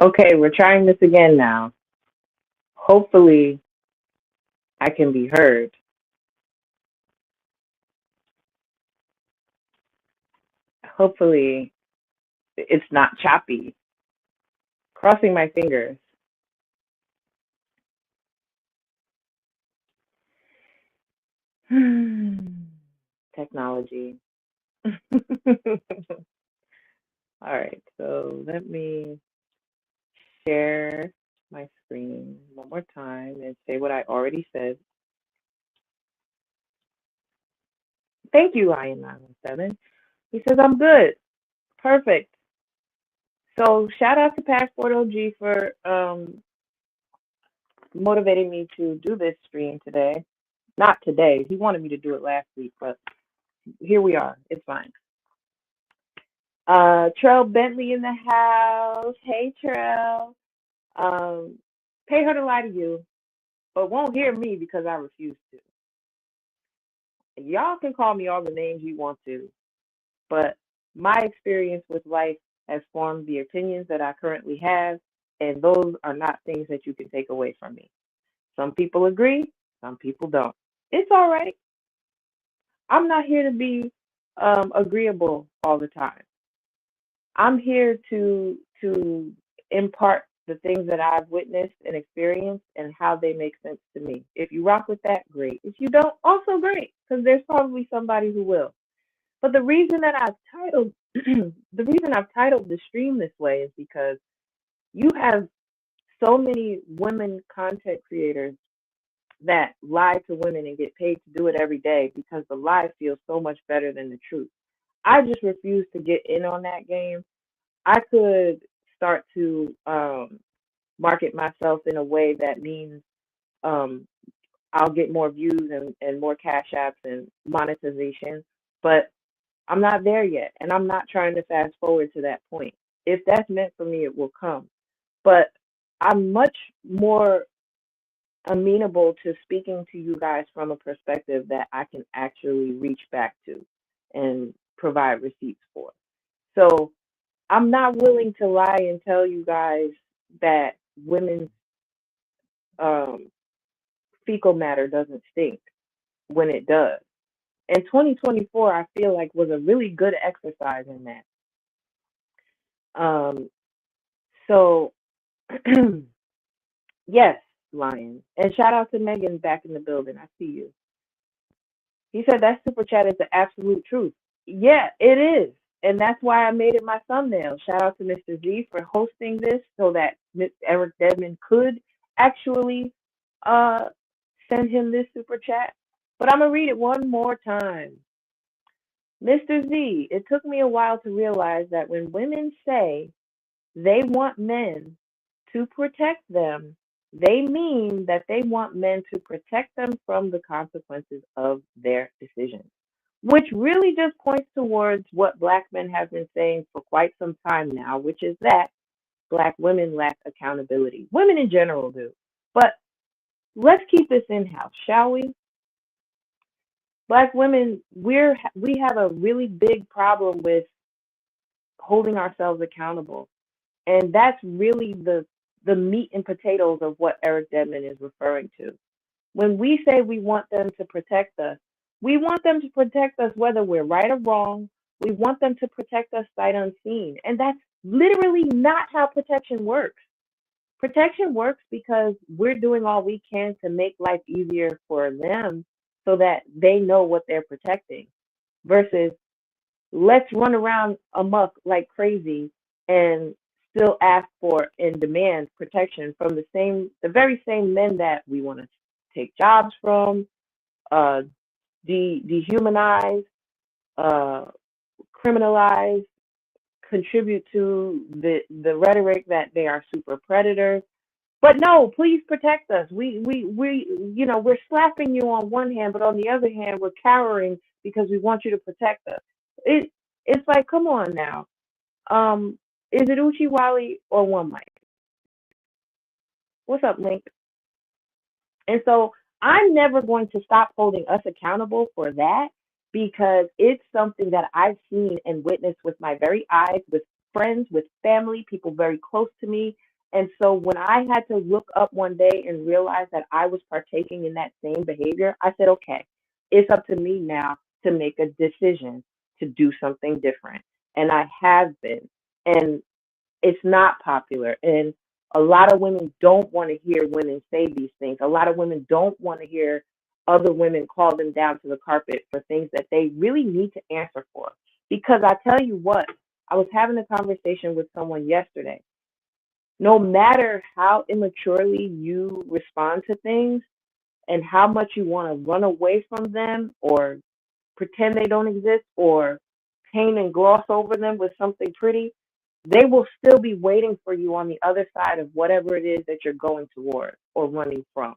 Okay, we're trying this again now. Hopefully, I can be heard. Hopefully, it's not choppy. Crossing my fingers. Technology. All right, so let me share my screen one more time and say what I already said. Thank you, Ian 917. He says, I'm good. Perfect. So shout out to Passport OG for motivating me to do this stream today. Not today. He wanted me to do it last week, but here we are. It's fine. Trell Bentley in the house. Hey, Trell. Um, pay her to lie to you, but won't hear me because I refuse to. Y'all can call me all the names you want to, but my experience with life has formed the opinions that I currently have, and those are not things that you can take away from me. Some people agree, some people don't. It's all right. I'm not here to be agreeable all the time. I'm here to impart the things that I've witnessed and experienced and how they make sense to me. If you rock with that, great. If you don't, also great, because there's probably somebody who will. But the reason that I've titled the reason I've titled the stream this way is because you have so many women content creators that lie to women and get paid to do it every day because the lie feels so much better than the truth. I just refuse to get in on that game. I could start to market myself in a way that means um, I'll get more views and more cash apps and monetization, but I'm not there yet, and I'm not trying to fast forward to that point. If that's meant for me, it will come. But I'm much more amenable to speaking to you guys from a perspective that I can actually reach back to and provide receipts for. So I'm not willing to lie and tell you guys that women's um, fecal matter doesn't stink when it does. And 2024, I feel like was a really good exercise in that. Um, so yes, Lion, and shout out to Megan back in the building. I see you. He said that super chat is the absolute truth. Yeah, it is. And that's why I made it my thumbnail. Shout out to Mr. Z for hosting this so that Eric Dedman could actually uh, send him this super chat. But I'm going to read it one more time. Mr. Z, it took me a while to realize that when women say they want men to protect them, they mean that they want men to protect them from the consequences of their decisions, which really just points towards what Black men have been saying for quite some time now, which is that Black women lack accountability. Women in general do. But let's keep this in house, shall we? Black women, we have a really big problem with holding ourselves accountable. And that's really the meat and potatoes of what Eric Dedman is referring to. When we say we want them to protect us, we want them to protect us whether we're right or wrong. We want them to protect us sight unseen. And that's literally not how protection works. Protection works because we're doing all we can to make life easier for them so that they know what they're protecting versus let's run around amok like crazy and still ask for and demand protection from the very same men that we want to take jobs from, uh, dehumanize, uh, criminalize, contribute to the rhetoric that they are super predators. But no, please protect us. We're slapping you on one hand, but on the other hand, we're cowering because we want you to protect us. It's like, come on now. Um, is it Uchi Wally or One Mike? What's up, Link? And so I'm never going to stop holding us accountable for that because it's something that I've seen and witnessed with my very eyes, with friends, with family, people very close to me. And so when I had to look up one day and realize that I was partaking in that same behavior, I said, okay, it's up to me now to make a decision to do something different. And I have been. And it's not popular. And a lot of women don't want to hear women say these things. A lot of women don't want to hear other women call them down to the carpet for things that they really need to answer for. Because I tell you what, I was having a conversation with someone yesterday. No matter how immaturely you respond to things and how much you want to run away from them or pretend they don't exist or paint and gloss over them with something pretty, they will still be waiting for you on the other side of whatever it is that you're going toward or running from.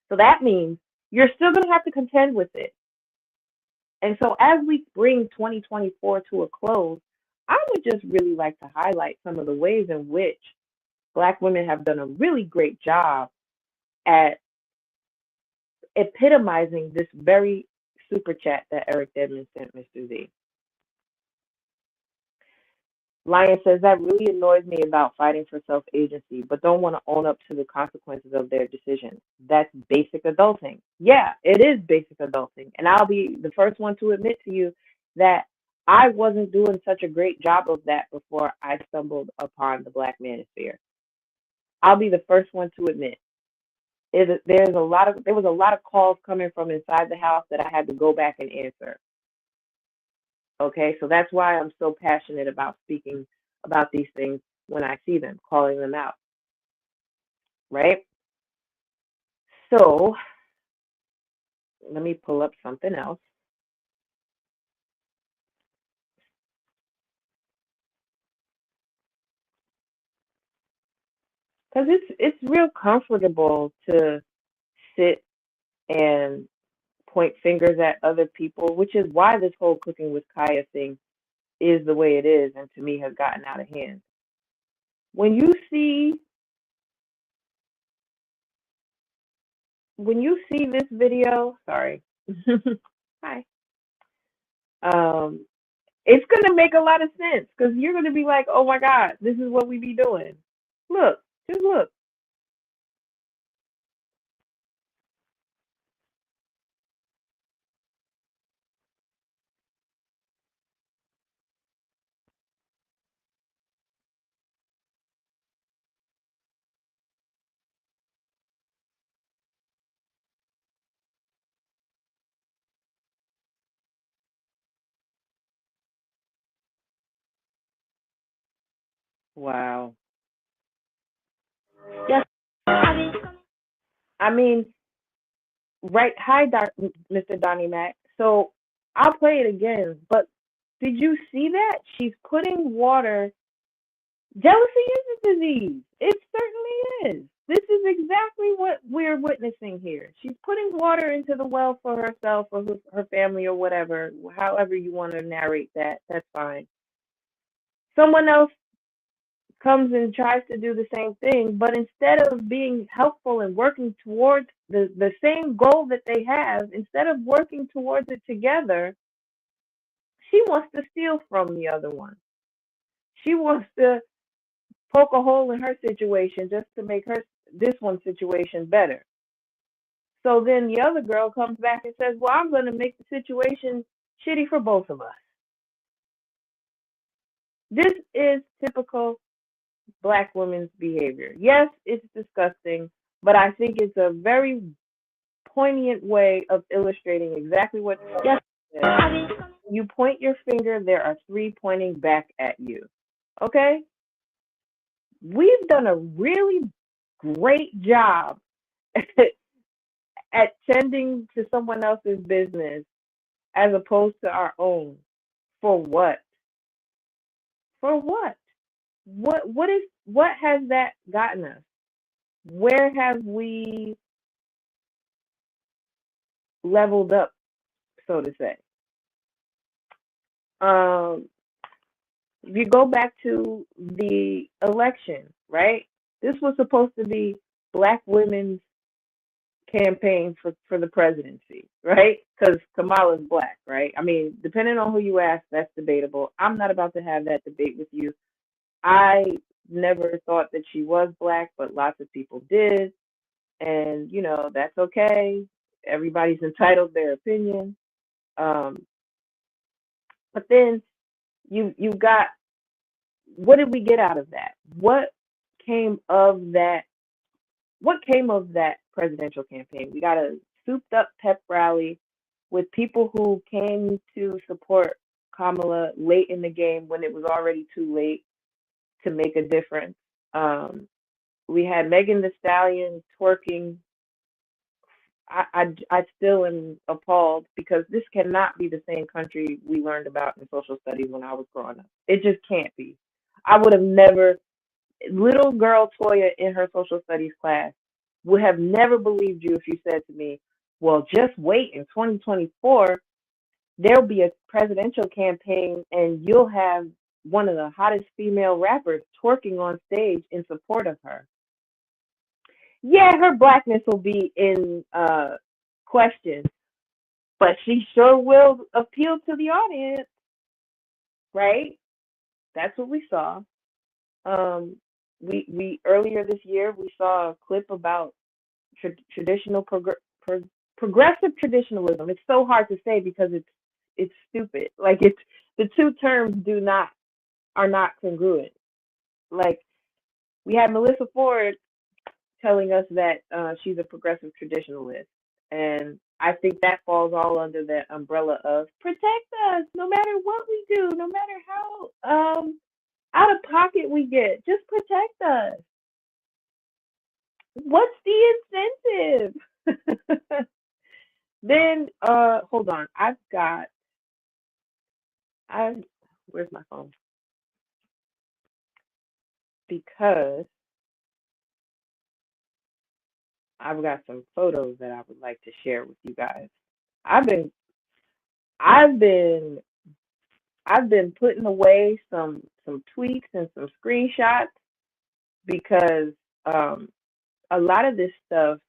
So that means you're still going to have to contend with it. And so as we bring 2024 to a close, I would just really like to highlight some of the ways in which Black women have done a really great job at epitomizing this very super chat that Eric Dedmon sent Mr. Z. Lion says, that really annoys me about fighting for self-agency, but don't want to own up to the consequences of their decisions. That's basic adulting. Yeah, it is basic adulting. And I'll be the first one to admit to you that I wasn't doing such a great job of that before I stumbled upon the Black Manosphere. I'll be the first one to admit. There was a lot of calls coming from inside the house that I had to go back and answer. Okay, so that's why I'm so passionate about speaking about these things when I see them, calling them out. Right? So let me pull up something else. Because it's real comfortable to sit and point fingers at other people, which is why this whole Cooking with Kaya thing is the way it is, and to me has gotten out of hand. When you see this video, sorry, hi, it's gonna make a lot of sense because you're gonna be like, oh my God, this is what we be doing. Look, just look. Wow. Yes. I mean, right. Hi, Mr. Donnie Mac. So I'll play it again. But did you see that? She's putting water. Jealousy is a disease. It certainly is. This is exactly what we're witnessing here. She's putting water into the well for herself or her family or whatever, however you want to narrate that. That's fine. Someone else comes and tries to do the same thing, but instead of being helpful and working towards the same goal that they have, instead of working towards it together, she wants to steal from the other one. She wants to poke a hole in her situation just to make this one's situation better. So then the other girl comes back and says, well, I'm going to make the situation shitty for both of us. This is typical Black women's behavior. Yes, it's disgusting, but I think it's a very poignant way of illustrating exactly what yes is. You point your finger, there are three pointing back at you. Okay? We've done a really great job at tending to someone else's business as opposed to our own. For what? For what? What has that gotten us? Where have we leveled up, so to say? If you go back to the election, right? This was supposed to be Black women's campaign for the presidency, right? Because Kamala's Black, right? I mean, depending on who you ask, that's debatable. I'm not about to have that debate with you. I never thought that she was black, but lots of people did. And, that's okay. Everybody's entitled their opinion. Um, but then you've got, what did we get out of that? Came of that? What came of that presidential campaign? We got a souped up pep rally with people who came to support Kamala late in the game when it was already too late to make a difference. Um, we had Megan the Stallion twerking. I still am appalled because this cannot be the same country we learned about in social studies when I was growing up. It just can't be. I would have never, little girl Toya in her social studies class would have never believed you if you said to me, well, just wait in 2024, there'll be a presidential campaign and you'll have one of the hottest female rappers twerking on stage in support of her. Yeah, her blackness will be in question, but she sure will appeal to the audience, right? That's what we saw. We earlier this year we saw a clip about traditional progressive traditionalism. It's so hard to say because it's stupid. Like it's the two terms are not congruent. Like we had Melissa Ford telling us that she's a progressive traditionalist, and I think that falls all under that umbrella of protect us no matter what we do, no matter how out of pocket we get, just protect us. What's the incentive? Then hold on, I where's my phone? Because I've got some photos that I would like to share with you guys. I've been I've been I've been putting away some tweets and some screenshots because um a lot of this stuff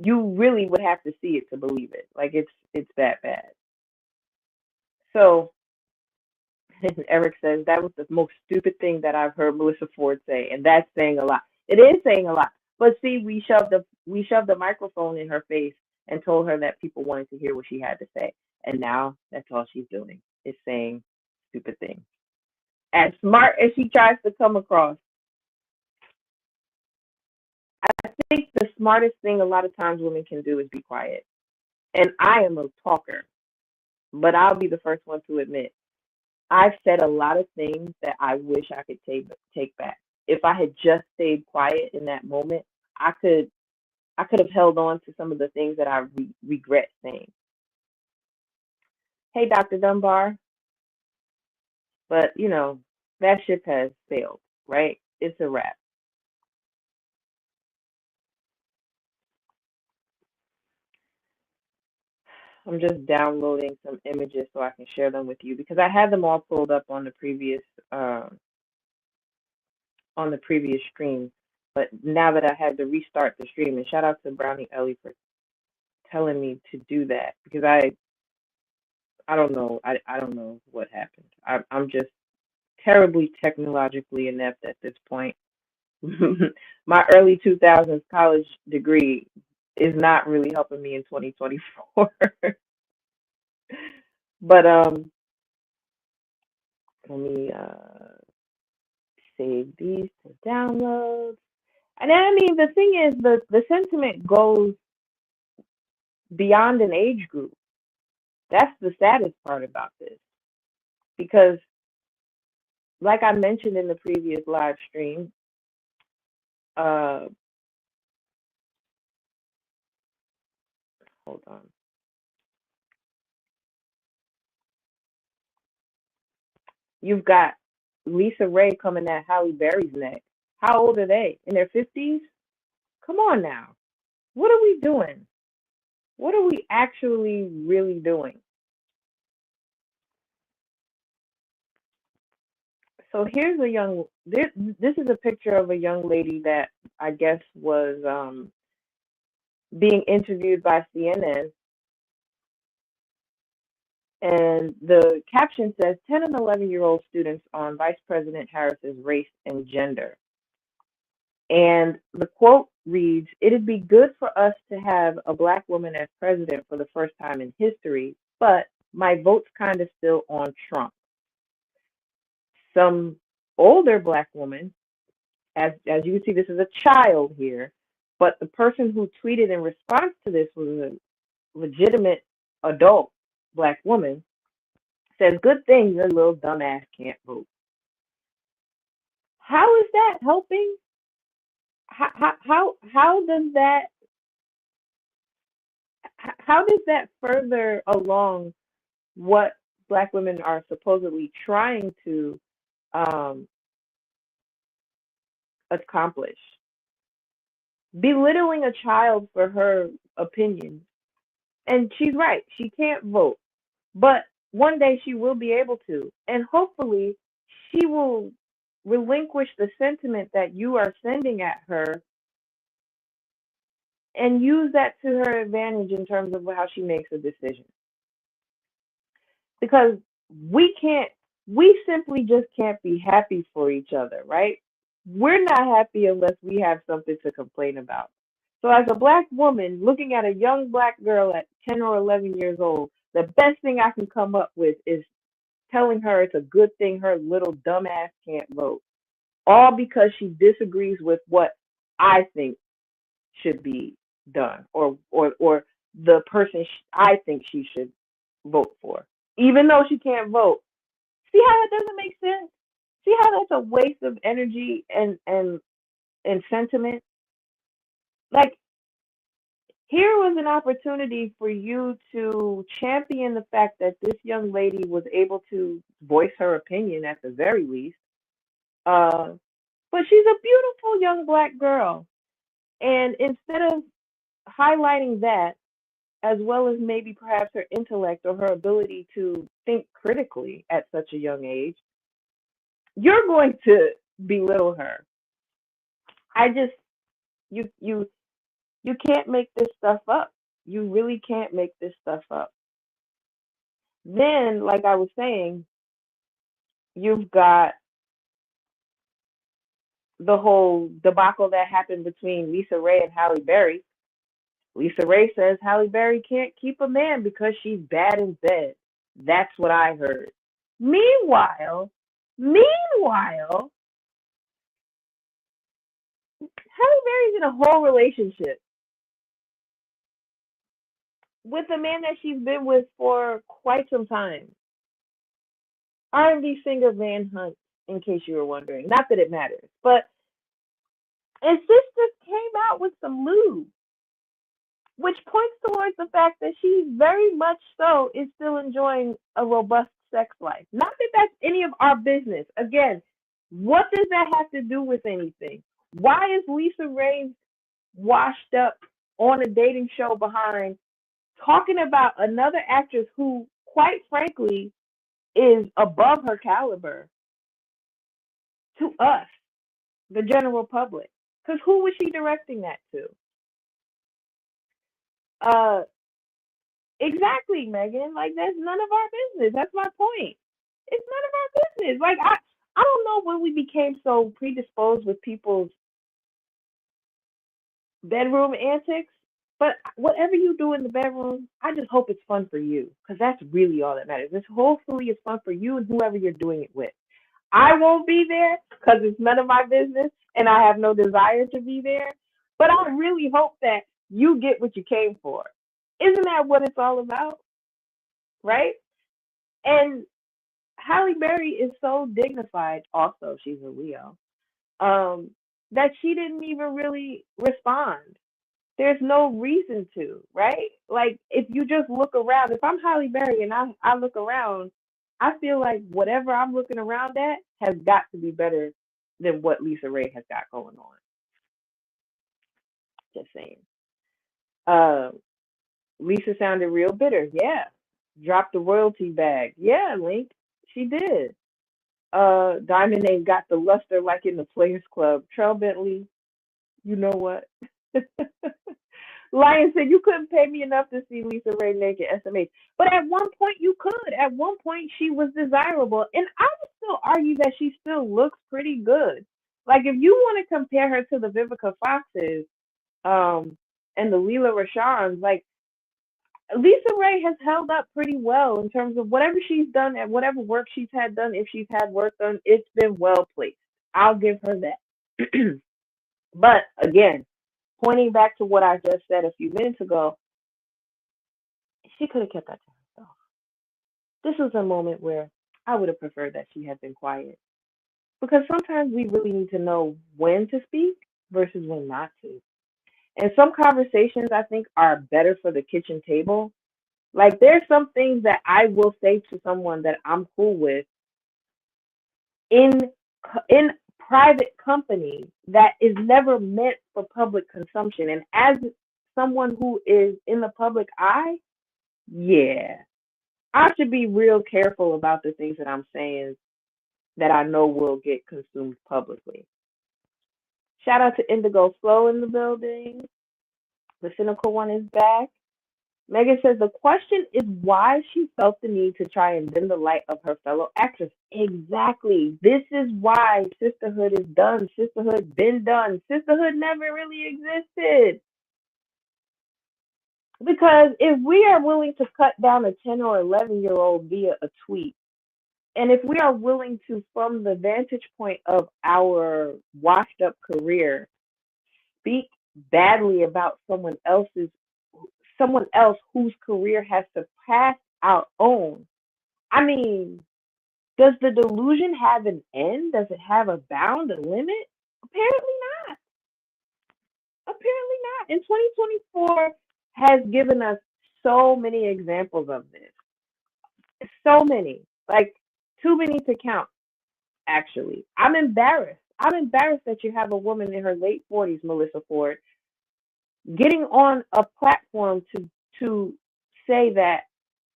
you really would have to see it to believe it. Like it's that bad. So Eric says that was the most stupid thing that I've heard Melissa Ford say, and that's saying a lot. It is saying a lot. But see, we shoved the microphone in her face and told her that people wanted to hear what she had to say, and now that's all she's doing is saying stupid things. As smart as she tries to come across, I think the smartest thing a lot of times women can do is be quiet. And I am a talker, but I'll be the first one to admit I've said a lot of things that I wish I could take back. If I had just stayed quiet in that moment, I could I could have held on to some of the things that I regret saying. Hey, Dr. Dunbar, but that ship has sailed, right? It's a wrap. I'm just downloading some images so I can share them with you because I had them all pulled up on the previous stream. But now that I had to restart the stream, and shout out to Brownie Ellie for telling me to do that because I don't know. I don't know what happened. I'm just terribly technologically inept at this point. My early 2000s college degree is not really helping me in 2024. But let me save these to download. And I mean, the thing is, the sentiment goes beyond an age group. That's the saddest part about this because, like I mentioned in the previous live stream, uh, hold on. You've got Lisa Ray coming at Halle Berry's neck. How old are they? In their 50s? Come on now. What are we doing? What are we actually really doing? So here's this is a picture of a young lady that I guess was being interviewed by CNN, And the caption says 10 and 11-year-old students on Vice President Harris's race and gender. And the quote reads, "It'd be good for us to have a black woman as president for the first time in history, but my vote's kind of still on Trump." Some older black woman, as you can see, this is a child here, but the person who tweeted in response to this was a legitimate adult black woman, says, "Good thing your little dumbass can't vote." How is that helping? How does that how does that further along what black women are supposedly trying to um, accomplish? Belittling a child for her opinion, and she's right, she can't vote, but one day she will be able to, and hopefully she will relinquish the sentiment that you are sending at her and use that to her advantage in terms of how she makes a decision. Because we simply just can't be happy for each other, right? We're not happy unless we have something to complain about. So, as a black woman looking at a young black girl at 10 or 11 years old, the best thing I can come up with is telling her it's a good thing her little dumbass can't vote, all because she disagrees with what I think should be done, or the person I think she should vote for, even though she can't vote. See how that doesn't make sense? See how that's a waste of energy and sentiment? Like, here was an opportunity for you to champion the fact that this young lady was able to voice her opinion at the very least. Uh, but she's a beautiful young black girl. And instead of highlighting that, as well as maybe perhaps her intellect or her ability to think critically at such a young age, you're going to belittle her. I just you can't make this stuff up. You really can't make this stuff up. Then, like I was saying, you've got the whole debacle that happened between Lisa Ray and Halle Berry. Lisa Ray says Halle Berry can't keep a man because she's bad in bed. That's what I heard. Meanwhile, Halle Berry's in a whole relationship with a man that she's been with for quite some time. R&B singer Van Hunt, in case you were wondering. Not that it matters, but and sis just came out with some lube, which points towards the fact that she very much so is still enjoying a robust sex life. Not that that's any of our business. Again, what does that have to do with anything? Why is Lisa Ray washed up on a dating show behind talking about another actress who, quite frankly, is above her caliber to us, the general public? Because who was she directing that to? Uh, exactly, Megan. Like, that's none of our business. That's my point. It's none of our business. Like, I don't know when we became so predisposed with people's bedroom antics, but whatever you do in the bedroom, I just hope it's fun for you, because that's really all that matters. This hopefully is fun for you and whoever you're doing it with. I won't be there because it's none of my business and I have no desire to be there. But I really hope that you get what you came for. Isn't that what it's all about? Right? And Halle Berry is so dignified, also, she's a Leo, um, that she didn't even really respond. There's no reason to, right? Like, if you just look around, if I'm Halle Berry and I look around, I feel like whatever I'm looking around at has got to be better than what Lisa Ray has got going on. Just saying. Uh, Lisa sounded real bitter. Yeah. Dropped the royalty bag. Yeah, Link. She did. Diamond ain't got the luster like in the Players Club. Trell Bentley, you know what? Lion said you couldn't pay me enough to see Lisa Ray naked SMH. But at one point you could. At one point she was desirable. And I would still argue that she still looks pretty good. Like if you want to compare her to the Vivica Foxes, and the Leela Rashans, like Lisa Ray has held up pretty well in terms of whatever she's done and whatever work she's had done, if she's had work done, it's been well placed. I'll give her that. But again, pointing back to what I just said a few minutes ago, she could have kept that to herself. This was a moment where I would have preferred that she had been quiet. Because sometimes we really need to know when to speak versus when not to. And some conversations I think are better for the kitchen table. Like there's some things that I will say to someone that I'm cool with in in private company that is never meant for public consumption. And as someone who is in the public eye, yeah, I should be real careful about the things that I'm saying that I know will get consumed publicly. Shout out to Indigo Flow in the building. The cynical one is back. Megan says the question is why she felt the need to try and dim the light of her fellow actress. Exactly. This is why sisterhood is done. Sisterhood been done. Sisterhood never really existed. Because if we are willing to cut down a 10 or 11-year-old via a tweet, and if we are willing to, from the vantage point of our washed up career, speak badly about someone else whose career has surpassed our own. I mean, does the delusion have an end? Does it have a bound, a limit? Apparently not. Apparently not. And 2024 has given us so many examples of this. So many. Like, too many to count, actually. I'm embarrassed. I'm embarrassed that you have a woman in her late 40s, Melissa Ford, getting on a platform to say that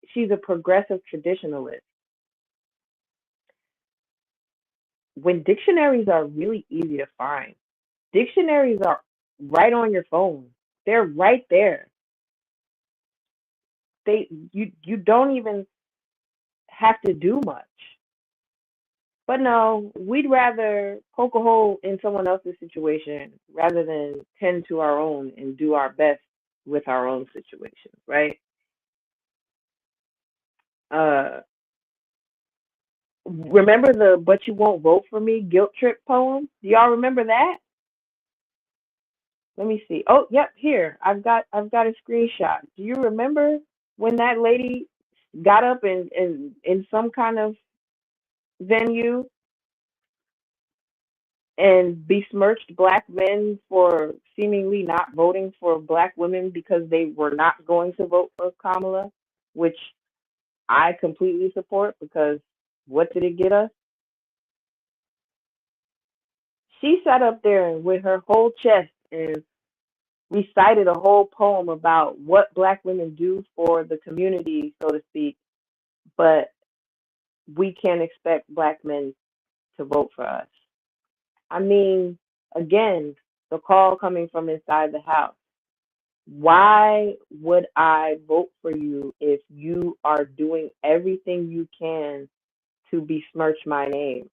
she's a progressive traditionalist when dictionaries are really easy to find. Dictionaries are right on your phone. They're right there. You don't even have to do much. But no, we'd rather poke a hole in someone else's situation rather than tend to our own and do our best with our own situations, right? Uh, remember the "But You Won't Vote for Me" guilt trip poem? Do y'all remember that? Let me see. Oh, yep, here. I've got a screenshot. Do you remember when that lady got up in some kind of venue and besmirched black men for seemingly not voting for black women because they were not going to vote for Kamala, which I completely support because what did it get us? She sat up there with her whole chest and recited a whole poem about what black women do for the community, so to speak, but we can't expect black men to vote for us. I mean, again, the call coming from inside the house. Why would I vote for you if you are doing everything you can to besmirch my name?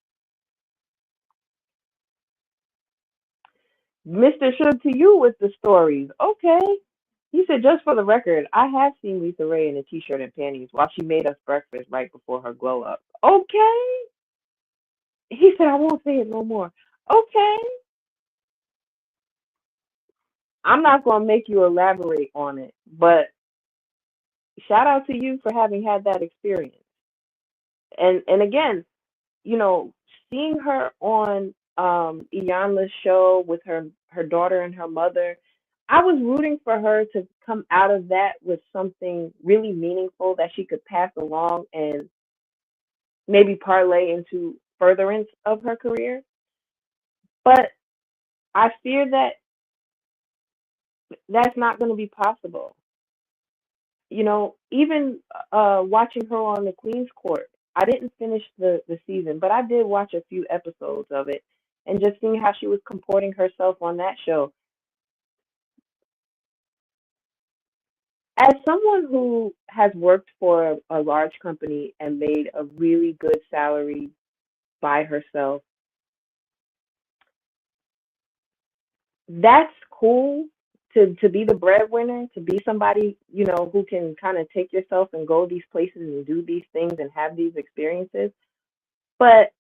Mr. Should to you with the stories. Okay. He said, just for the record, I have seen Lisa Ray in a t-shirt and panties while she made us breakfast right before her glow up. Okay. He said, I won't say it no more. Okay. I'm not going to make you elaborate on it, but shout out to you for having had that experience. And again, you know, seeing her on Iyanla's show with her daughter and her mother, I was rooting for her to come out of that with something really meaningful that she could pass along and maybe parlay into furtherance of her career. But I fear that that's not going to be possible. You know, even watching her on the Queen's Court, I didn't finish the season, but I did watch a few episodes of it, and just seeing how she was comporting herself on that show. As someone who has worked for a large company and made a really good salary by herself, that's cool to be the breadwinner, to be somebody, who can kind of take yourself and go these places and do these things and have these experiences. But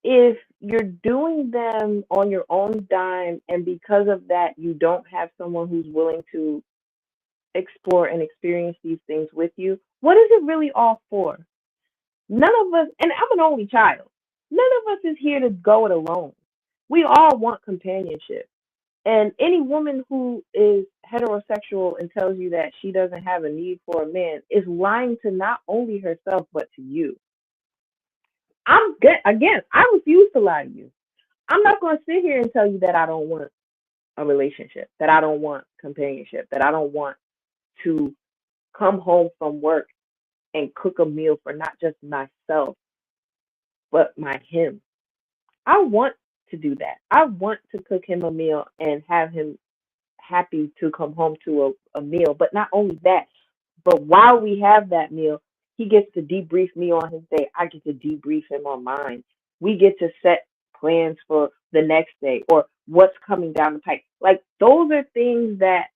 if you're doing them on your own dime and because of that you don't have someone who's willing to explore and experience these things with you, what is it really all for? None of us, and I'm an only child, none of us is here to go it alone. We all want companionship. And any woman who is heterosexual and tells you that she doesn't have a need for a man is lying to not only herself, but to you. I'm good. Again, I refuse to lie to you. I'm not going to sit here and tell you that I don't want a relationship, that I don't want companionship, that I don't want to come home from work and cook a meal for not just myself, but my him. I want to do that. I want to cook him a meal and have him happy to come home to a meal. But not only that, but while we have that meal, he gets to debrief me on his day. I get to debrief him on mine. We get to set plans for the next day or what's coming down the pike. Like those are things that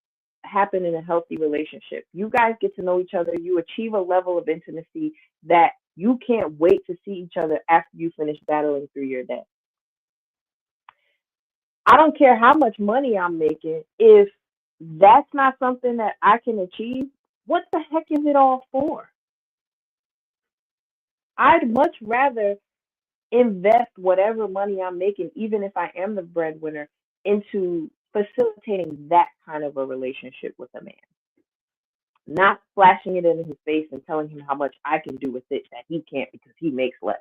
happen in a healthy relationship. You guys get to know each other. You achieve a level of intimacy that you can't wait to see each other after you finish battling through your day. I don't care how much money I'm making. If that's not something that I can achieve, what the heck is it all for? I'd much rather invest whatever money I'm making, even if I am the breadwinner, into facilitating that kind of a relationship with a man, not flashing it in his face and telling him how much I can do with it that he can't because he makes less.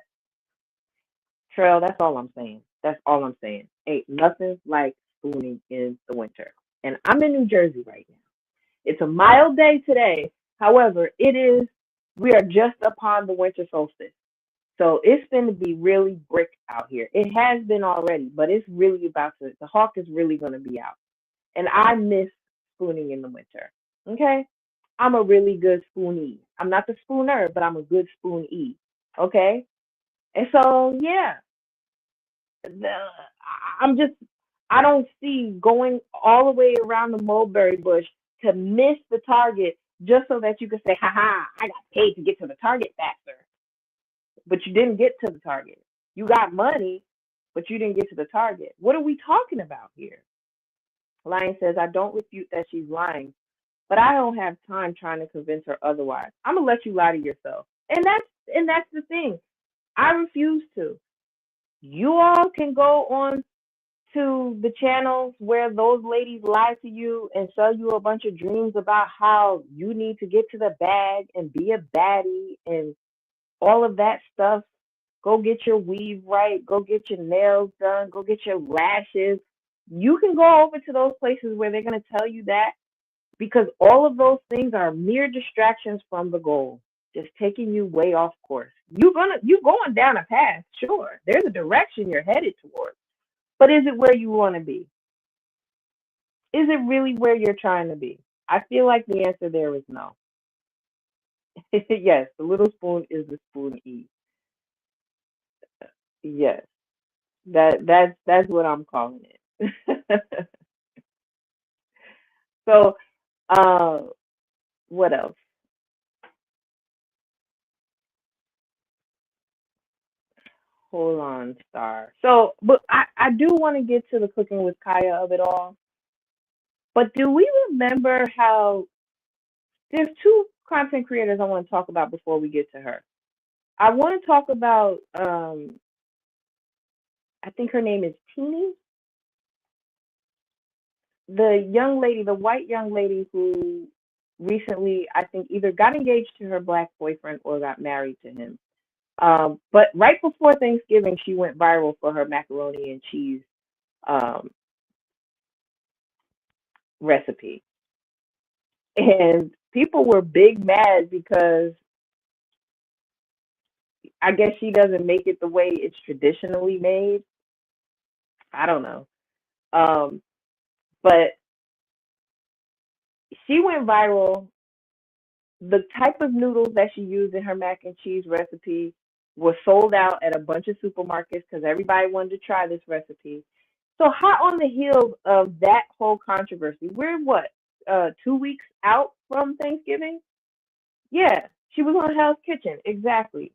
Trail, that's all I'm saying. That's all I'm saying. Ain't nothing like spooning in the winter. And I'm in New Jersey right now. It's a mild day today. However, we are just upon the winter solstice. So it's going to be really brick out here. It has been already, but it's really the hawk is really going to be out. And I miss spooning in the winter. Okay? I'm a really good spoonee. I'm not the spooner, but I'm a good spoonee. Okay? And so, yeah, the, I'm just, I don't see going all the way around the mulberry bush to miss the target just so that you can say, haha, I got paid to get to the target faster. But you didn't get to the target. You got money, but you didn't get to the target. What are we talking about here? Lion says, I don't refute that she's lying, but I don't have time trying to convince her otherwise. I'm gonna let you lie to yourself. And that's the thing. I refuse to. You all can go on to the channels where those ladies lie to you and sell you a bunch of dreams about how you need to get to the bag and be a baddie and all of that stuff. Go get your weave right, go get your nails done, go get your lashes. You can go over to those places where they're going to tell you that because all of those things are mere distractions from the goal, just taking you way off course. You going down a path, sure. There's a direction you're headed towards. But is it where you want to be? Is it really where you're trying to be? I feel like the answer there is no. Yes, the little spoon is the spoon E. Yes, that's what I'm calling it. So, uh, what else? Hold on, Star. So, but I do want to get to the cooking with Kaya of it all. But do we remember how there's two content creators I want to talk about before we get to her? I want to talk about I think her name is Teeny, the young lady, the white young lady who recently I think either got engaged to her black boyfriend or got married to him. But right before Thanksgiving, she went viral for her macaroni and cheese um, recipe, and people were big mad because I guess she doesn't make it the way it's traditionally made. I don't know. Um, but She went viral. The type of noodles that she used in her mac and cheese recipe was sold out at a bunch of supermarkets because everybody wanted to try this recipe. So hot on the heels of that whole controversy, we're what, 2 weeks out from Thanksgiving? Yeah, she was on Hell's Kitchen, exactly.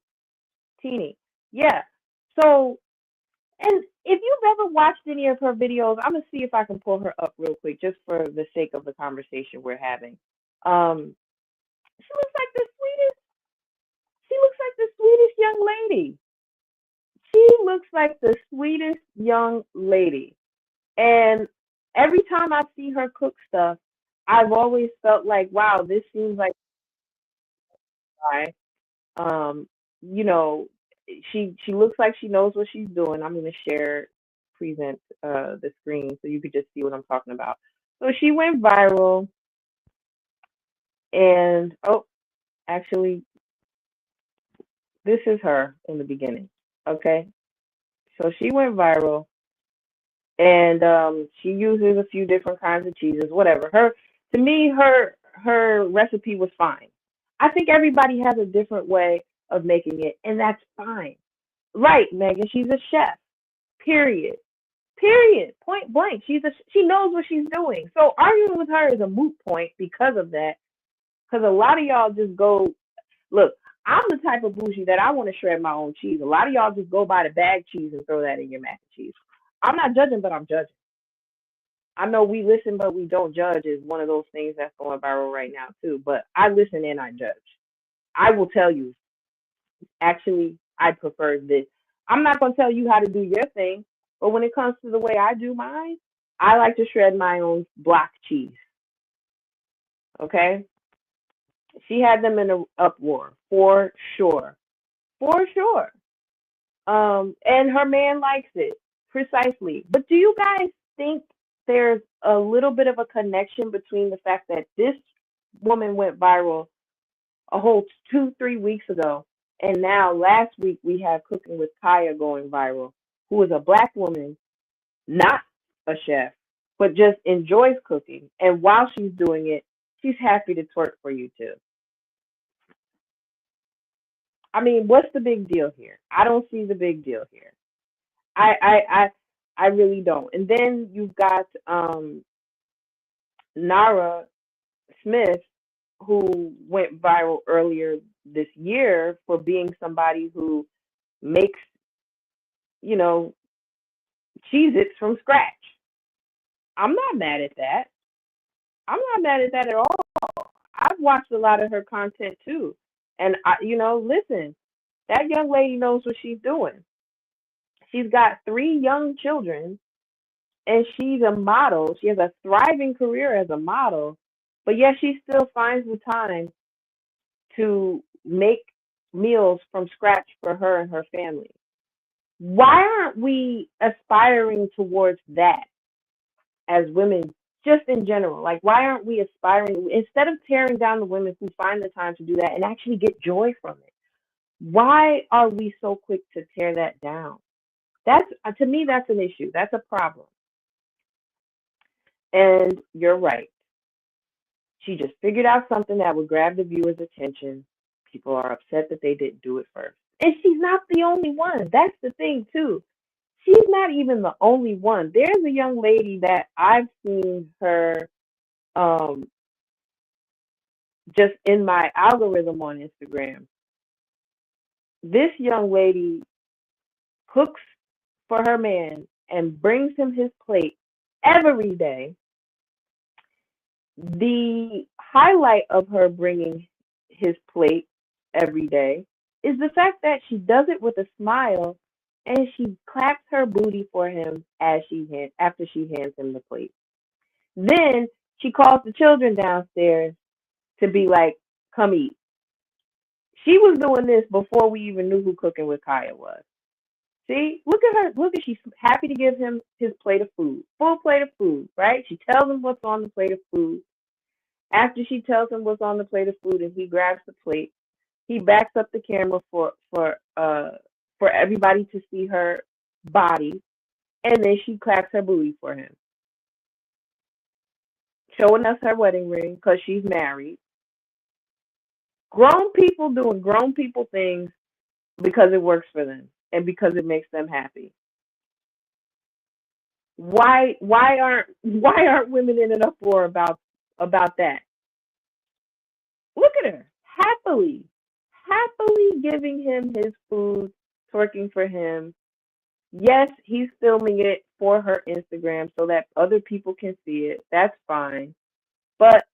Teeny. Yeah. So, and if you've ever watched any of her videos, I'm gonna see if I can pull her up real quick, just for the sake of the conversation we're having. Um, she looks like the sweetest. She looks like the sweetest young lady. She looks like the sweetest young lady. And every time I see her cook stuff, I've always felt like, wow, this seems like I, um, you know, she looks like she knows what she's doing. I'm gonna share present the screen so you could just see what I'm talking about. So she went viral, and oh, actually, this is her in the beginning. Okay, so she went viral, and she uses a few different kinds of cheeses, whatever. Her To me, her recipe was fine. I think everybody has a different way of making it, and that's fine. Right, Megan, she's a chef. Period. Period. Point blank. She knows what she's doing. So arguing with her is a moot point because of that. Because a lot of y'all just go look. I'm the type of bougie that I want to shred my own cheese. A lot of y'all just go buy the bag cheese and throw that in your mac and cheese. I'm not judging, but I'm judging. I know we listen, but we don't judge is one of those things that's going viral right now too. But I listen and I judge. I will tell you, actually, I prefer this. I'm not going to tell you how to do your thing, but when it comes to the way I do mine, I like to shred my own block cheese. Okay, she had them in an uproar for sure, for sure. And her man likes it precisely. But do you guys think there's a little bit of a connection between the fact that this woman went viral a whole 2, 3 weeks ago, and now last week we have Cooking with Kaya going viral, who is a black woman, not a chef, but just enjoys cooking, and while she's doing it, she's happy to twerk for you too. I mean, what's the big deal here? I don't see the big deal here. I I I I really don't. And then you've got Nara Smith, who went viral earlier this year for being somebody who makes, you know, Cheez Its from scratch. I'm not mad at that. I'm not mad at that at all. I've watched a lot of her content too. And listen, that young lady knows what she's doing. She's got 3 young children, and she's a model. She has a thriving career as a model, but yet she still finds the time to make meals from scratch for her and her family. Why aren't we aspiring towards that as women, just in general? Like, why aren't we aspiring, instead of tearing down the women who find the time to do that and actually get joy from it? Why are we so quick to tear that down? That's To me, that's an issue. That's a problem. And you're right. She just figured out something that would grab the viewer's attention. People are upset that they didn't do it first. And she's not the only one. That's the thing, too. She's not even the only one. There's a young lady that I've seen her um, just in my algorithm on Instagram. This young lady cooks for her man and brings him his plate every day. The highlight of her bringing his plate every day is the fact that she does it with a smile, and she claps her booty for him after she hands him the plate. Then she calls the children downstairs to be like, "Come eat." She was doing this before we even knew who Cooking with Kaya was. See, look at her. Look at she's happy to give him his plate of food, full plate of food, right? She tells him what's on the plate of food. After she tells him what's on the plate of food and he grabs the plate, he backs up the camera for everybody to see her body, and then she claps her booty for him. showing us her wedding ring because she's married. Grown people doing grown people things because it works for them and because it makes them happy. Why aren't women in an uproar about that? Look at her, happily giving him his food, twerking for him. Yes, he's filming it for her Instagram so that other people can see it. That's fine. But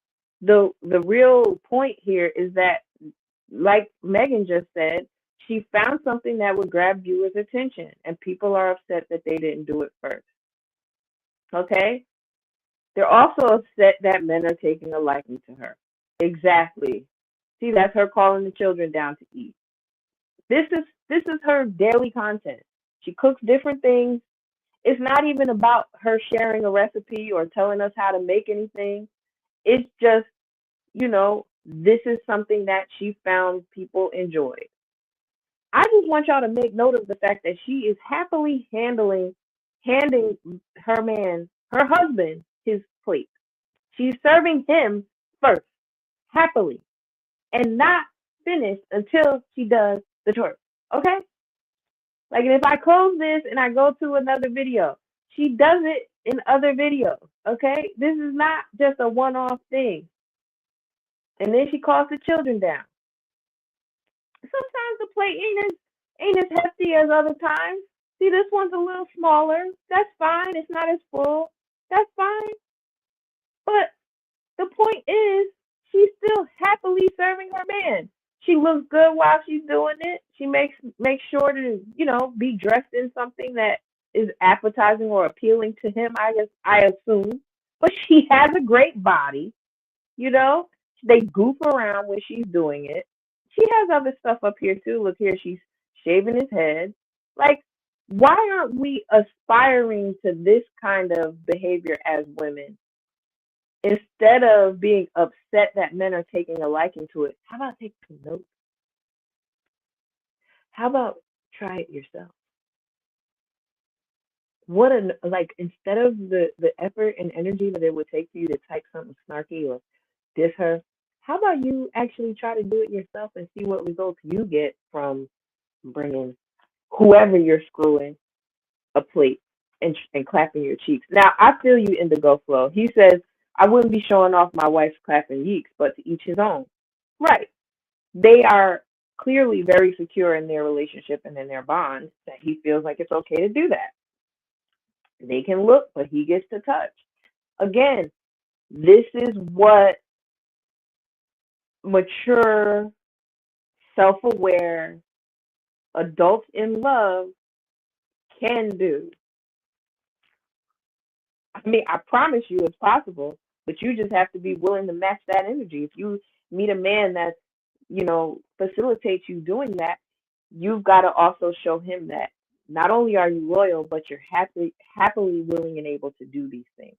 the real point here is that, like Megan just said, she found something that would grab viewers' attention, and people are upset that they didn't do it first. Okay? They're also upset that men are taking a liking to her. Exactly. See, that's her calling the children down to eat. This is her daily content. She cooks different things. It's not even about her sharing a recipe or telling us how to make anything. It's just, this is something that she found people enjoyed. I just want y'all to make note of the fact that she is happily handing her man, her husband, his plate. She's serving him first, happily, and not finished until she does the twerk. Okay? Like, if I close this and I go to another video, she does it in other videos. Okay? This is not just a one-off thing. And then she calls the children down. Sometimes the plate ain't as hefty as other times. See, this one's a little smaller. That's fine. It's not as full. That's fine. But the point is, she's still happily serving her man. She looks good while she's doing it. She makes sure to, be dressed in something that is appetizing or appealing to him, I assume. But she has a great body, you know. They goof around when she's doing it. She has other stuff up here too. Look here, she's shaving his head. Like, why aren't we aspiring to this kind of behavior as women? Instead of being upset that men are taking a liking to it, how about take some notes? How about try it yourself? Instead of the effort and energy that it would take for you to type something snarky or diss her, how about you actually try to do it yourself and see what results you get from bringing whoever you're screwing a plate and clapping your cheeks. Now, I feel you, Indigo Flow. He says, I wouldn't be showing off my wife's clapping yeeks, but to each his own. Right. They are clearly very secure in their relationship and in their bond that he feels like it's okay to do that. They can look, but he gets to touch. Again, this is what mature, self-aware adults in love can do. I mean, I promise you it's possible, but you just have to be willing to match that energy. If you meet a man that, facilitates you doing that, you've got to also show him that not only are you loyal, but you're happily willing and able to do these things.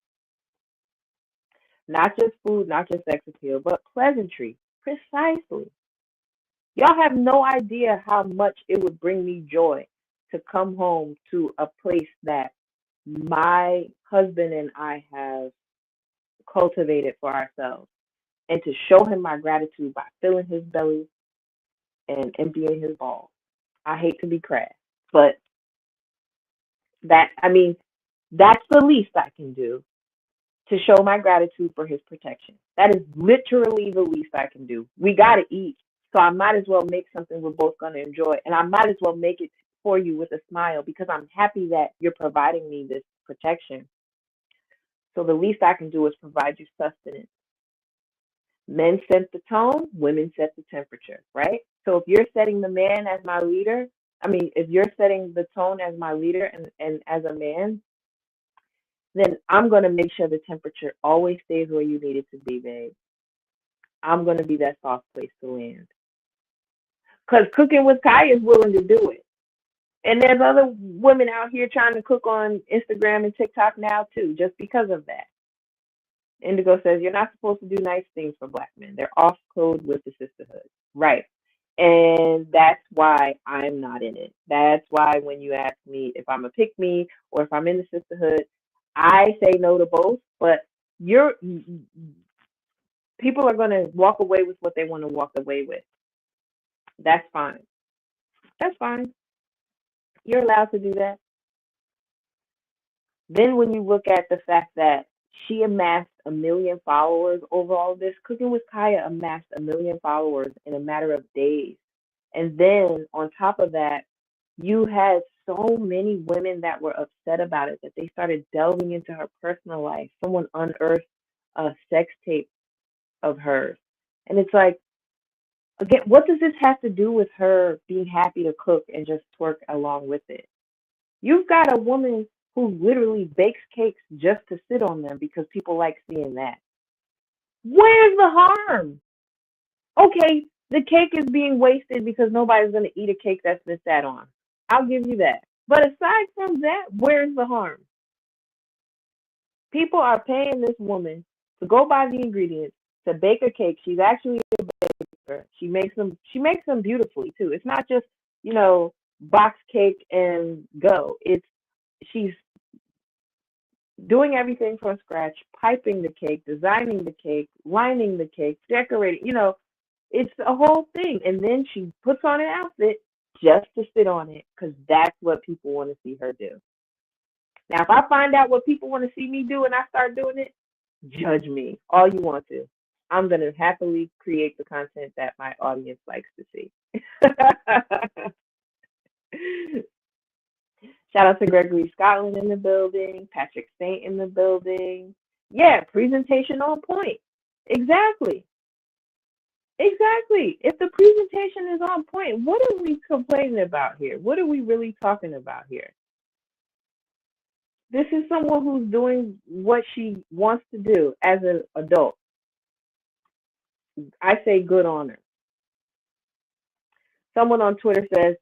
Not just food, not just sex appeal, but pleasantry. Precisely. Y'all have no idea how much it would bring me joy to come home to a place that my husband and I have cultivated for ourselves, and to show him my gratitude by filling his belly and emptying his balls. I hate to be crass, but that's the least I can do to show my gratitude for his protection. That is literally the least I can do. We got to eat, so I might as well make something we're both going to enjoy, and I might as well make it for you with a smile because I'm happy that you're providing me this protection. So the least I can do is provide you sustenance. Men set the tone, women set the temperature, right? So if you're setting the man as my leader, if you're setting the tone as my leader and as a man, then I'm going to make sure the temperature always stays where you need it to be, babe. I'm going to be that soft place to land. Because Cooking with Kai is willing to do it. And there's other women out here trying to cook on Instagram and TikTok now, too, just because of that. Indigo says, you're not supposed to do nice things for Black men. They're off code with the sisterhood. Right. And that's why I'm not in it. That's why when you ask me if I'm a pick me or if I'm in the sisterhood, I say no to both. But You're people are gonna walk away with what they want to walk away with. That's fine. That's fine. You're allowed to do that. Then when you look at the fact that she amassed 1 million followers over all this, Cooking with Kaya amassed 1 million followers in a matter of days. And then on top of that, you had so many women that were upset about it that they started delving into her personal life. Someone unearthed a sex tape of hers. And it's like, again, what does this have to do with her being happy to cook and just twerk along with it? You've got a woman who literally bakes cakes just to sit on them because people like seeing that. Where's the harm? Okay, the cake is being wasted because nobody's going to eat a cake that's been sat on. I'll give you that. But aside from that, where's the harm? People are paying this woman to go buy the ingredients to bake a cake. She's actually a baker. She makes them beautifully too. It's not just, box cake and go. She's doing everything from scratch, piping the cake, designing the cake, lining the cake, decorating, it's a whole thing. And then she puts on an outfit just to sit on it because that's what people want to see her do. Now, if I find out what people want to see me do and I start doing it, judge me all you want to. I'm going to happily create the content that my audience likes to see. Shout out to Gregory Scotland in the building, Patrick Saint in the building. Yeah, presentation on point. Exactly. Exactly. If the presentation is on point, what are we complaining about here? What are we really talking about here? This is someone who's doing what she wants to do as an adult. I say good on her. Someone on Twitter says,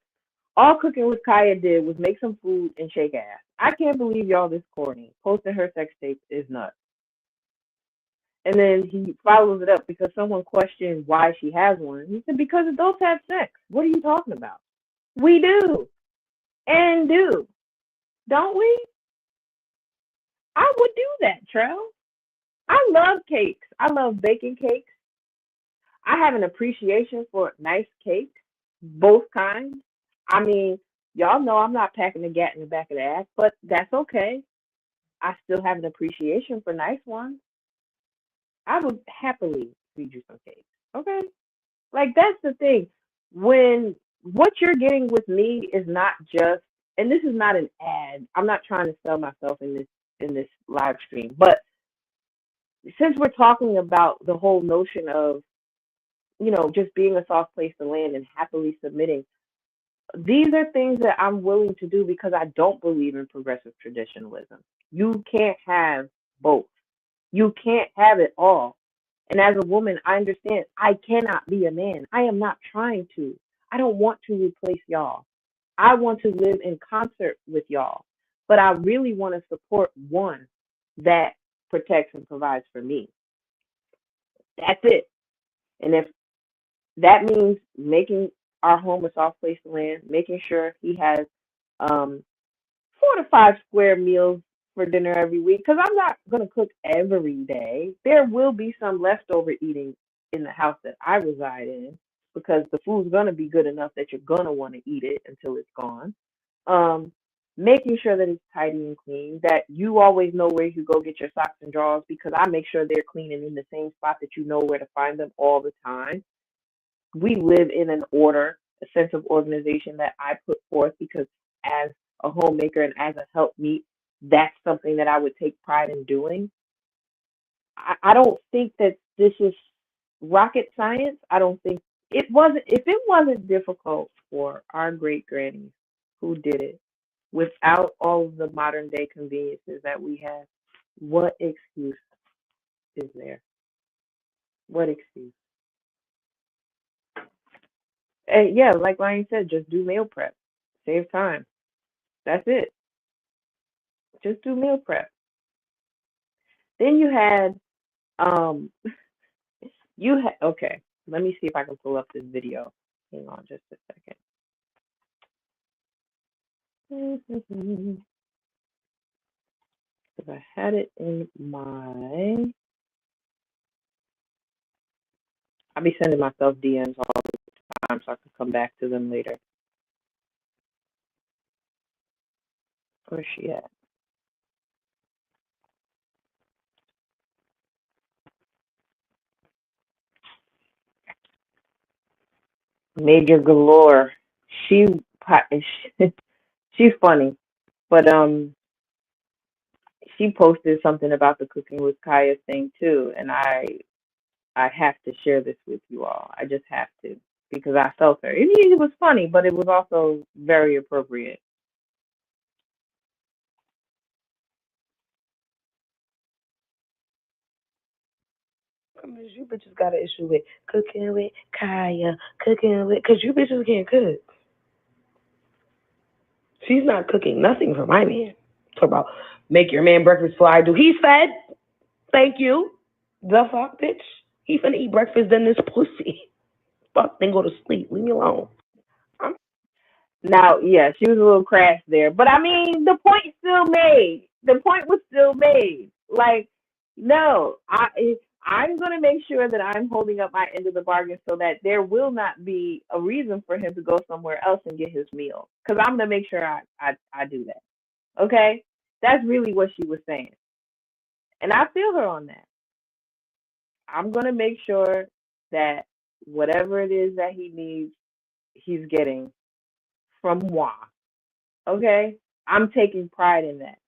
all Cooking with Kaya did was make some food and shake ass. I can't believe y'all this corny. Posting her sex tape is nuts. And then he follows it up because someone questioned why she has one. He said, because adults have sex. What are you talking about? We do. And do. Don't we? I would do that, Trell. I love cakes. I love baking cakes. I have an appreciation for nice cakes, both kinds. I mean, y'all know I'm not packing the gat in the back of the ass, but that's okay. I still have an appreciation for nice ones. I would happily feed you some cake. Okay? Like that's the thing. When what you're getting with me is not just, and this is not an ad. I'm not trying to sell myself in this live stream, but since we're talking about the whole notion of, just being a soft place to land and happily submitting, these are things that I'm willing to do because I don't believe in progressive traditionalism. You can't have both. You can't have it all. And as a woman, I understand I cannot be a man. I am not trying to. I don't want to replace y'all. I want to live in concert with y'all. But I really want to support one that protects and provides for me. That's it. And if that means making our home a soft place to land, making sure he has 4 to 5 square meals for dinner every week, because I'm not going to cook every day. There will be some leftover eating in the house that I reside in because the food's going to be good enough that you're going to want to eat it until it's gone. Um, Making sure that it's tidy and clean, that you always know where you go get your socks and drawers because I make sure they're clean and in the same spot that you know where to find them all the time. We live in an order, a sense of organization that I put forth because as a homemaker and as a helpmeet, that's something that I would take pride in doing. I don't think that this is rocket science. I don't think it wasn't, if it wasn't difficult for our great grannies who did it without all of the modern day conveniences that we have, what excuse is there? What excuse? And yeah, like Ryan said, just do meal prep. Save time. That's it. Just do meal prep. Then you had okay. Let me see if I can pull up this video. Hang on just a second. because I had it in my. I'll be sending myself DMs all the time so I can come back to them later. Where's she at? Major Galore. She, she's funny, but she posted something about the Cooking with Kaya thing too, and I have to share this with you all. I just have to because I felt her. It was funny, but it was also very appropriate. I mean, you bitches got an issue with cooking with Kaya, cooking with, because you bitches can't cook. She's not cooking nothing for my man. Talk about make your man breakfast before I do. He's fed. Thank you. The fuck, bitch. He finna eat breakfast, then this pussy. Fuck, then go to sleep. Leave me alone. Now, yeah, she was a little crass there, but I mean, the point still made. The point was still made. Like, no, I'm gonna make sure that I'm holding up my end of the bargain so that there will not be a reason for him to go somewhere else and get his meal. Because I'm gonna make sure I do that. Okay, that's really what she was saying, and I feel her on that. I'm gonna make sure that whatever it is that he needs, he's getting from moi. Okay, I'm taking pride in that.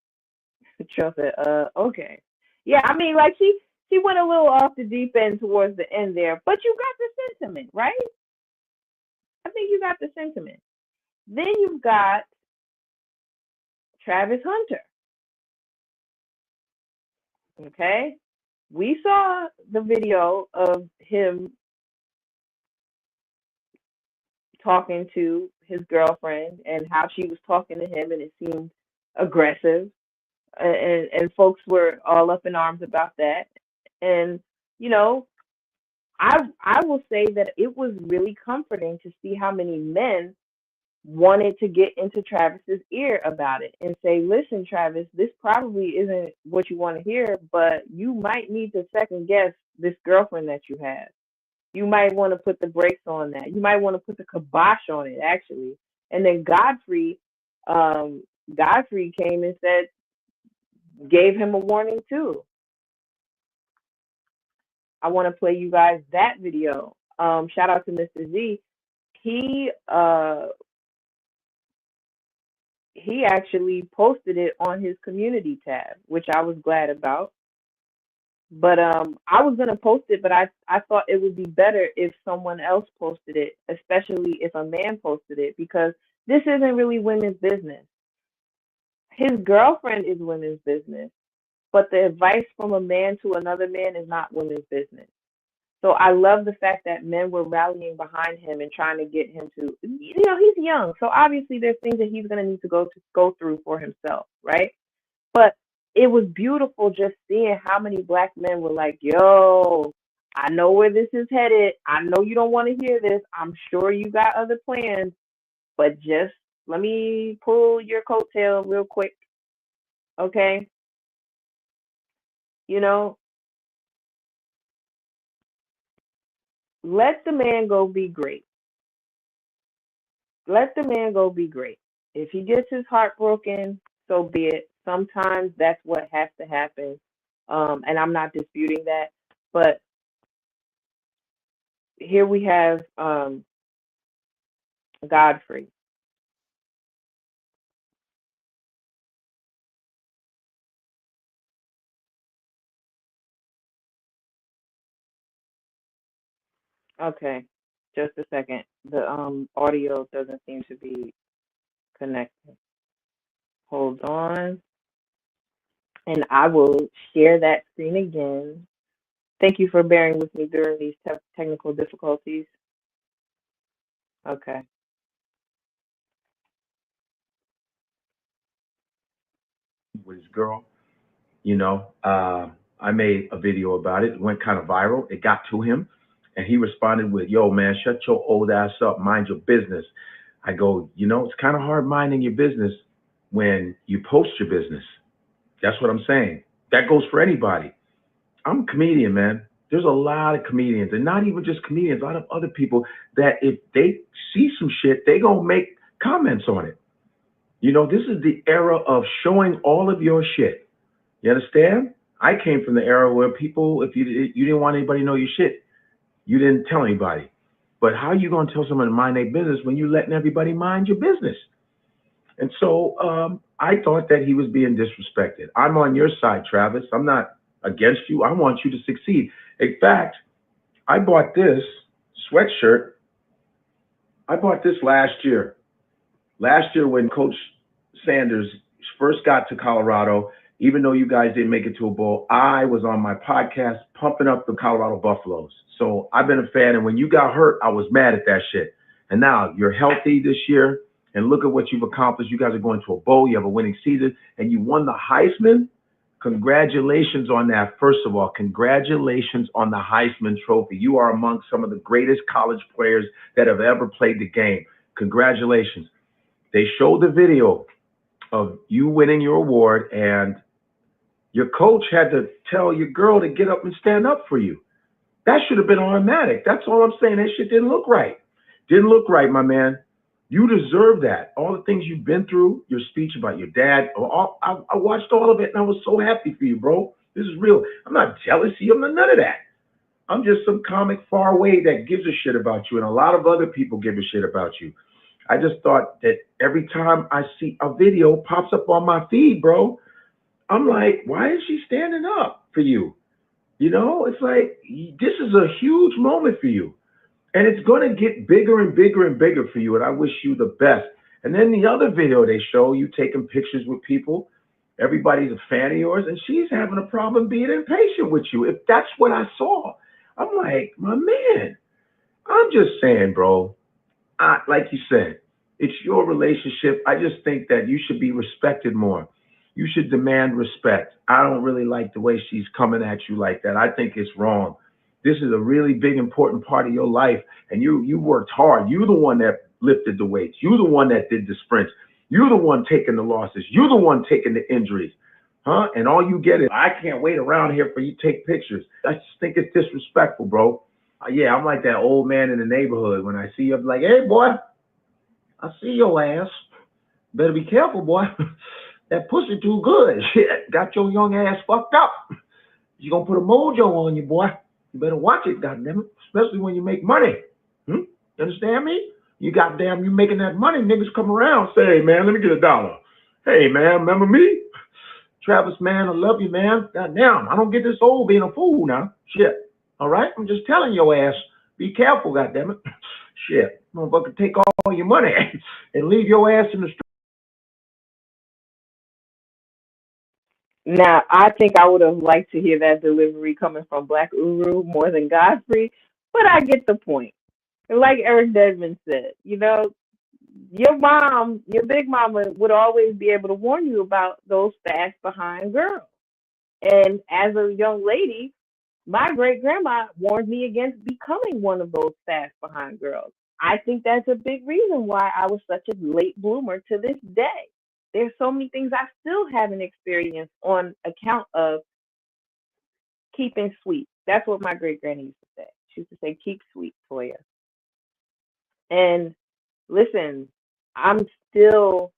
Trump said, okay. Yeah, I mean, like she went a little off the deep end towards the end there, but you got the sentiment, right? I think you got the sentiment. Then you've got Travis Hunter. Okay, we saw the video of him talking to his girlfriend and how she was talking to him, and it seemed aggressive, and folks were all up in arms about that. And you know, I will say that it was really comforting to see how many men wanted to get into Travis's ear about it and say, "Listen, Travis, this probably isn't what you want to hear, but you might need to second guess this girlfriend that you have. You might want to put the brakes on that. You might want to put the kibosh on it, actually." And then um, Godfrey came and said, gave him a warning too. I want to play you guys that video. Shout out to Mr. Z. He uh he actually posted it on his community tab, which I was glad about. But I was gonna post it, but I thought it would be better if someone else posted it, especially if a man posted it, because this isn't really women's business. His girlfriend is women's business, but the advice from a man to another man is not women's business. So I love the fact that men were rallying behind him and trying to get him to, he's young, so obviously there's things that he's going to need to go through for himself, right? But it was beautiful just seeing how many black men were like, "Yo, I know where this is headed. I know you don't want to hear this. I'm sure you got other plans, but just let me pull your coattail real quick, okay? You know, let the man go be great. Let the man go be great. If he gets his heart broken, so be it. Sometimes that's what has to happen. And I'm not disputing that. But here we have Godfrey. Okay, just a second. The audio doesn't seem to be connected. Hold on. And I will share that screen again. Thank you for bearing with me during these technical difficulties. Okay. With his girl. I made a video about it. It went kind of viral. It got to him, and he responded with, "Yo, man, shut your old ass up. Mind your business." I go, it's kind of hard minding your business when you post your business. That's what I'm saying. That goes for anybody. I'm a comedian, man. There's a lot of comedians, and not even just comedians, a lot of other people that if they see some shit, they gonna make comments on it. This is the era of showing all of your shit. You understand? I came from the era where people, if you didn't want anybody to know your shit, you didn't tell anybody. But how you gonna tell someone to mind their business when you letting everybody mind your business? And so I thought that he was being disrespected. I'm on your side, Travis. I'm not against you. I want you to succeed. In fact, I bought this sweatshirt. I bought this last year. Last year when Coach Sanders first got to Colorado, even though you guys didn't make it to a bowl, I was on my podcast pumping up the Colorado Buffaloes. So I've been a fan. And when you got hurt, I was mad at that shit. And now you're healthy this year. And look at what you've accomplished. You guys are going to a bowl. You have a winning season. And you won the Heisman. Congratulations on that. First of all, congratulations on the Heisman Trophy. You are among some of the greatest college players that have ever played the game. Congratulations. They showed the video of you winning your award, and your coach had to tell your girl to get up and stand up for you. That should have been automatic. That's all I'm saying. That shit didn't look right. Didn't look right, my man. You deserve that. All the things you've been through, your speech about your dad, I watched all of it, and I was so happy for you, bro. This is real. I'm not jealous of you. I'm not none of that. I'm just some comic far away that gives a shit about you, and a lot of other people give a shit about you. I just thought that every time I see a video pops up on my feed, bro, I'm like, why is she standing up for you? It's like, this is a huge moment for you. And it's going to get bigger and bigger and bigger for you. And I wish you the best. And then the other video they show you taking pictures with people. Everybody's a fan of yours. And she's having a problem being impatient with you. If that's what I saw, I'm like, my man, I'm just saying, bro, like you said, it's your relationship. I just think that you should be respected more. You should demand respect. I don't really like the way she's coming at you like that. I think it's wrong. This is a really big, important part of your life, and you worked hard. You're the one that lifted the weights. You're the one that did the sprints. You're the one taking the losses. You're the one taking the injuries, huh? And all you get is, I can't wait around here for you to take pictures. I just think it's disrespectful, bro. Yeah, I'm like that old man in the neighborhood. When I see you, I'm like, hey, boy, I see your ass. Better be careful, boy. That pussy too good. Shit, got your young ass fucked up. You gonna put a mojo on you, boy. You better watch it, goddammit. Especially when you make money. You understand me? You making that money, niggas come around, say, hey, man, let me get $1. Hey, man, remember me? Travis, man, I love you, man. Goddamn, I don't get this old being a fool now. Shit. All right? I'm just telling your ass, be careful, goddammit. Shit. Motherfucker, take all your money and leave your ass in the street. Now, I think I would have liked to hear that delivery coming from Black Uru more than Godfrey, but I get the point. Like Eric Dedmon said, your mom, your big mama would always be able to warn you about those fast behind girls. And as a young lady, my great grandma warned me against becoming one of those fast behind girls. I think that's a big reason why I was such a late bloomer to this day. There's so many things I still haven't experienced on account of keeping sweet. That's what my great granny used to say. She used to say, keep sweet, Toya. And listen, I'm still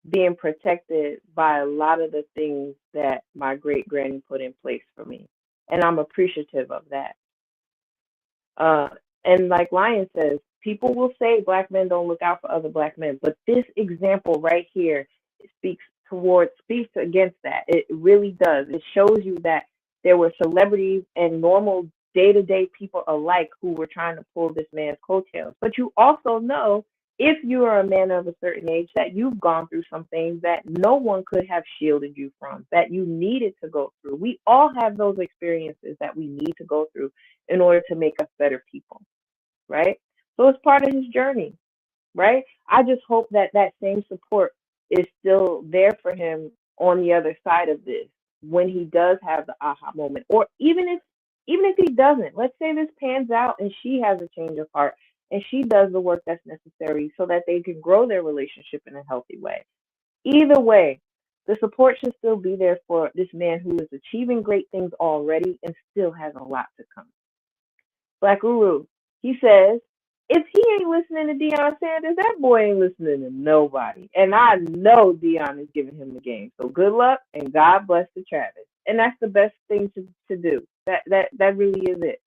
being protected by a lot of the things that my great granny put in place for me. And I'm appreciative of that. And like Lion says, people will say Black men don't look out for other Black men. But this example right here speaks against that. It really does. It shows you that there were celebrities and normal day-to-day people alike who were trying to pull this man's coattails. But you also know, if you are a man of a certain age, that you've gone through some things that no one could have shielded you from, that you needed to go through. We all have those experiences that we need to go through in order to make us better people, right? So it's part of his journey, right? I just hope that that same support is still there for him on the other side of this when he does have the aha moment, or even if he doesn't. Let's say this pans out and she has a change of heart and she does the work that's necessary so that they can grow their relationship in a healthy way. Either way, The support should still be there for this man who is achieving great things already and still has a lot to come. Black Uru, he says, if he ain't listening to Deion Sanders, that boy ain't listening to nobody. And I know Deion is giving him the game. So good luck and God bless the Travis. And that's the best thing to do. That really is it.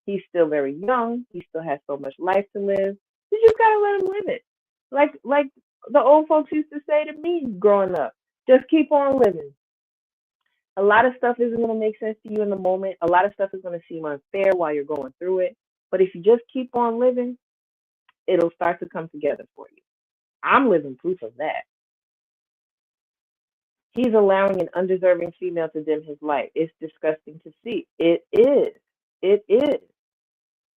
He's still very young. He still has so much life to live. You just gotta let him live it. Like the old folks used to say to me growing up. Just keep on living. A lot of stuff isn't going to make sense to you in the moment. A lot of stuff is going to seem unfair while you're going through it. But if you just keep on living, it'll start to come together for you. I'm living proof of that. He's allowing an undeserving female to dim his light. It's disgusting to see. It is. It is.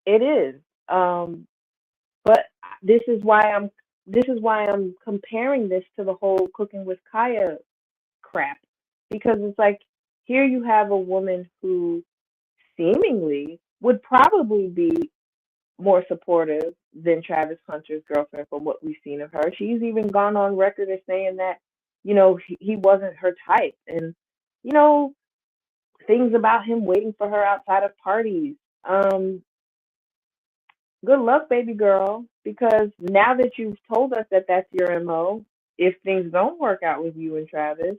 It is. But this is why I'm comparing this to the whole Cooking with Kaya crap, because it's like here you have a woman who seemingly would probably be more supportive than Travis Hunter's girlfriend from what we've seen of her. She's even gone on record as saying that, he wasn't her type, and, things about him waiting for her outside of parties. Good luck, baby girl, because now that you've told us that that's your MO, if things don't work out with you and Travis,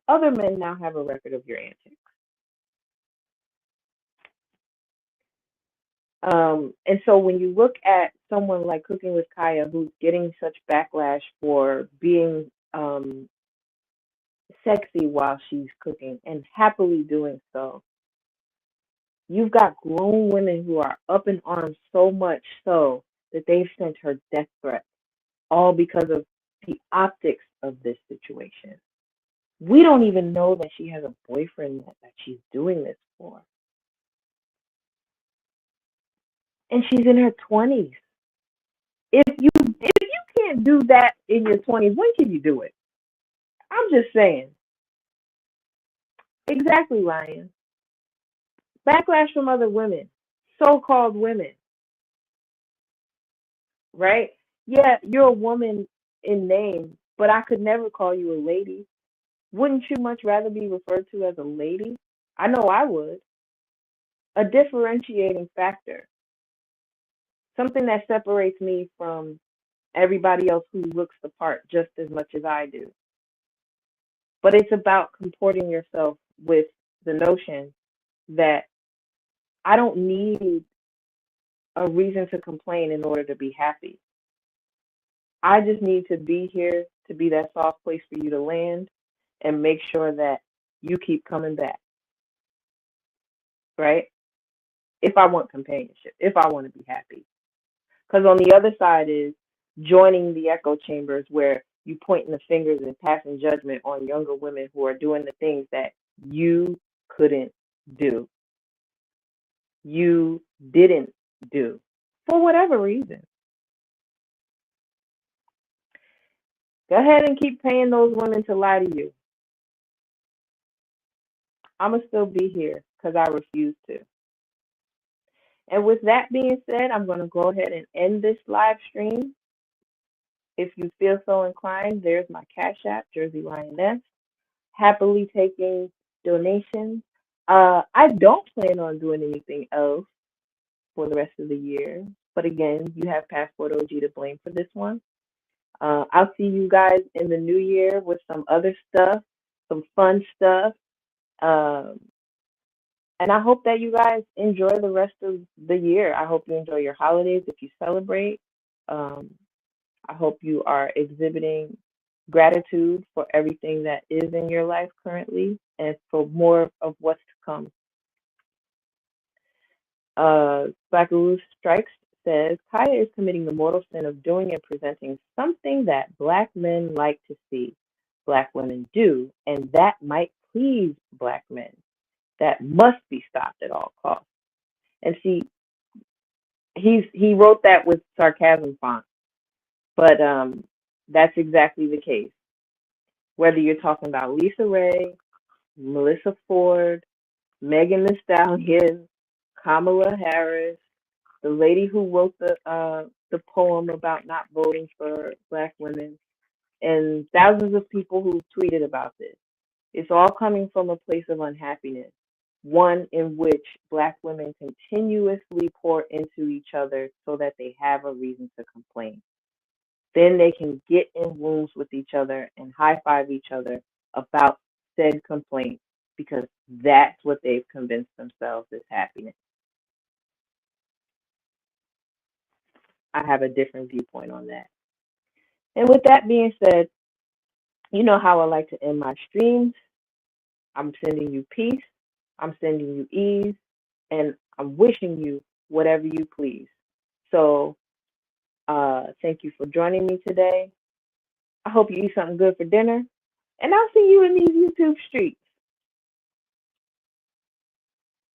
other men now have a record of your antics. And so when you look at someone like Cooking with Kaya, who's getting such backlash for being sexy while she's cooking and happily doing so, you've got grown women who are up in arms so much so that they've sent her death threats, all because of the optics of this situation. We don't even know that she has a boyfriend that she's doing this for. And she's in her 20s. If you can't do that in your 20s, when can you do it? I'm just saying. Exactly, Lion. Backlash from other women, so-called women, right? Yeah, you're a woman in name, but I could never call you a lady. Wouldn't you much rather be referred to as a lady? I know I would. A differentiating factor, something that separates me from everybody else who looks the part just as much as I do. But it's about comporting yourself with the notion that I don't need a reason to complain in order to be happy. I just need to be here to be that soft place for you to land and make sure that you keep coming back, right? If I want companionship, if I want to be happy. Because on the other side is joining the echo chambers where you pointing the fingers and passing judgment on younger women who are doing the things that you couldn't do. You didn't do for whatever reason. Go ahead and keep paying those women to lie to you. I'm going to still be here because I refuse to. And with that being said, I'm going to go ahead and end this live stream. If you feel so inclined, there's my Cash App, Jersey Lioness. Happily taking donations. I don't plan on doing anything else for the rest of the year. But again, you have Passport OG to blame for this one. I'll see you guys in the new year with some other stuff, some fun stuff. And I hope that you guys enjoy the rest of the year. I hope you enjoy your holidays if you celebrate. I hope you are exhibiting gratitude for everything that is in your life currently and for more of what's to come. Blackaroo Strikes says, Kaya is committing the mortal sin of doing and presenting something that Black men like to see Black women do, and that might please Black men. That must be stopped at all costs. And see, he wrote that with sarcasm font, but that's exactly the case. Whether you're talking about Lisa Ray, Melissa Ford, Megan Thee Stallion, Kamala Harris, the lady who wrote the poem about not voting for Black women, and thousands of people who tweeted about this. It's all coming from a place of unhappiness, one in which Black women continuously pour into each other so that they have a reason to complain. Then they can get in rooms with each other and high five each other about said complaints because that's what they've convinced themselves is happiness. I have a different viewpoint on that. And with that being said, you know how I like to end my streams. I'm sending you peace, I'm sending you ease, and I'm wishing you whatever you please. So, thank you for joining me today. I hope you eat something good for dinner, and I'll see you in these YouTube streets.